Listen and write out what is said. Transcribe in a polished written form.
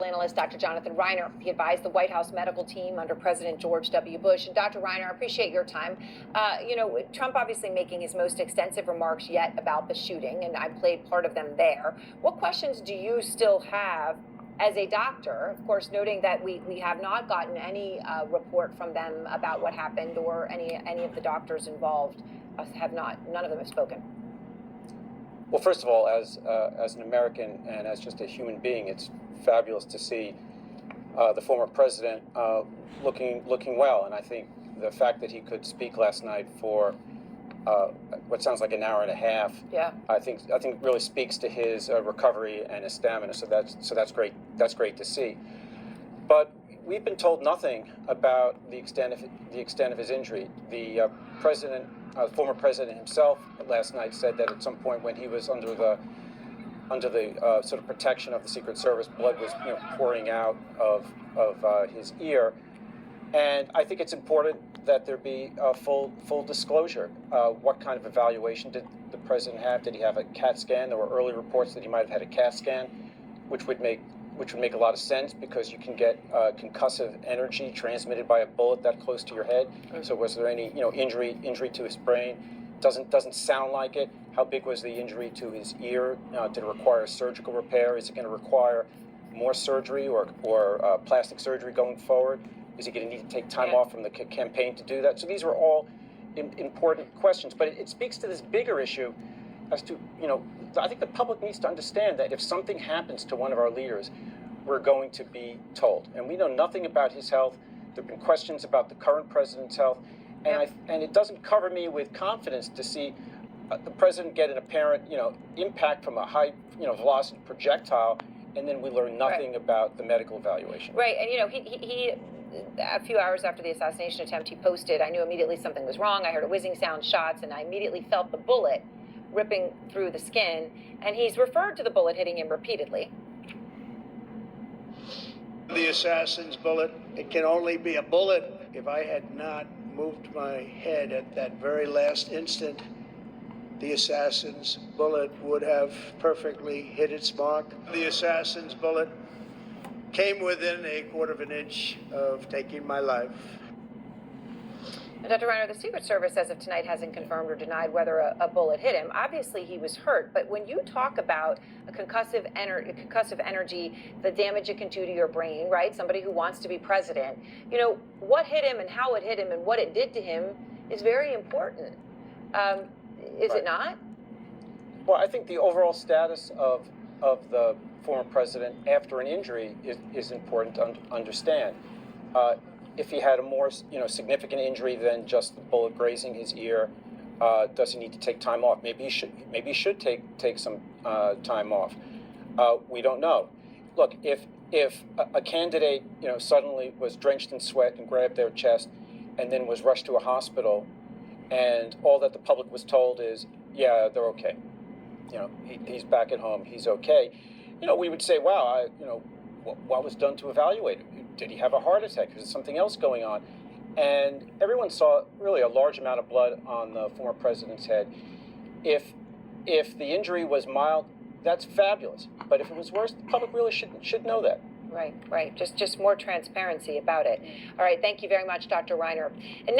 Analyst Dr. Jonathan Reiner. He advised the White House medical team under President George W. Bush. And Dr. Reiner, I appreciate your time. Trump obviously making his most extensive remarks yet about the shooting, and I played part of them there. What questions do you still have as a doctor? Of course, noting that we have not gotten any report from them about what happened, or any of the doctors involved have not. None of them have spoken. Well, first of all, as an American and as just a human being, it's fabulous to see the former president looking well. And I think the fact that he could speak last night for what sounds like an hour and a half, yeah, I think really speaks to his recovery and his stamina. So that's great. That's great to see. But we've been told nothing about the extent of his injury. The former president himself last night said that at some point when he was under the sort of protection of the Secret Service, blood was pouring out of his ear. And I think it's important that there be full disclosure. What kind of evaluation did the president have? Did he have a CAT scan? There were early reports that he might have had a CAT scan, which would make a lot of sense, because you can get concussive energy transmitted by a bullet that close to your head. So was there any injury to his brain? Doesn't sound like it. How big was the injury to his ear? Did it require surgical repair? Is it going to require more surgery or plastic surgery going forward? Is he going to need to take time off from the campaign to do that? So these are all important questions. But it speaks to this bigger issue as to, I think the public needs to understand that if something happens to one of our leaders, we're going to be told. And we know nothing about his health. There have been questions about the current president's health. And it doesn't cover me with confidence to see the president get an apparent, impact from a high, velocity projectile, and then we learn nothing about the medical evaluation. Right, and he a few hours after the assassination attempt, he posted, "I knew immediately something was wrong. I heard a whizzing sound, shots, and I immediately felt the bullet ripping through the skin." And he's referred to the bullet hitting him repeatedly. The assassin's bullet, it can only be a bullet. If I had not moved my head at that very last instant, the assassin's bullet would have perfectly hit its mark. The assassin's bullet came within a quarter of an inch of taking my life. And Dr. Reiner, the Secret Service, as of tonight, hasn't confirmed or denied whether a bullet hit him. Obviously, he was hurt. But when you talk about a concussive energy, the damage it can do to your brain, right? Somebody who wants to be president, what hit him and how it hit him and what it did to him is very important. Is it not? Well, I think the overall status of the former president after an injury is important to understand. If he had a more significant injury than just the bullet grazing his ear, does he need to take time off? Maybe he should take some time off. We don't know. Look, if a candidate suddenly was drenched in sweat and grabbed their chest and then was rushed to a hospital, and all that the public was told is, yeah, they're okay. He's back at home. He's okay. We would say, wow, what was done to evaluate him? Did he have a heart attack? Was there something else going on? And everyone saw really a large amount of blood on the former president's head. If the injury was mild, that's fabulous. But if it was worse, the public really should know that. Right. Just more transparency about it. All right. Thank you very much, Dr. Reiner. And next